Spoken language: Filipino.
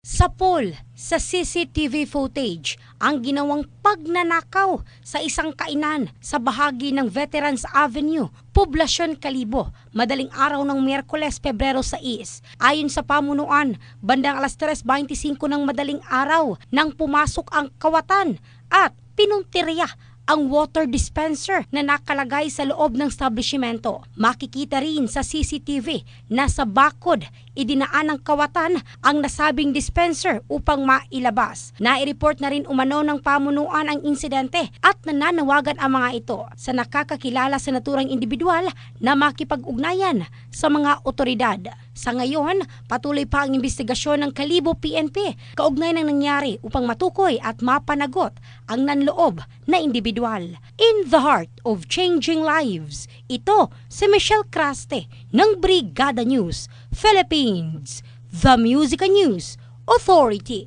Sapol sa CCTV footage ang ginawang pagnanakaw sa isang kainan sa bahagi ng Veterans Avenue, Poblacion Calibo, madaling araw ng Miyerkules, Pebrero 6. Ayon sa pamunuan, bandang alas 3:25 ng madaling araw nang pumasok ang kawatan at pinuntirya ang water dispenser na nakalagay sa loob ng establishmento. Makikita rin sa CCTV na sa bakod idinaan ng kawatan ang nasabing dispenser upang mailabas. Nai-report na rin umano ng pamunuan ang insidente at nananawagan ang mga ito sa nakakakilala sa naturang individual na makipag-ugnayan sa mga otoridad. Sa ngayon, patuloy pa ang investigasyon ng Calibo PNP kaugnay ng nangyari upang matukoy at mapanagot ang nanloob na individual. In the heart of changing lives, ito si Michelle Craste ng Brigada News Philippines, the Music News Authority.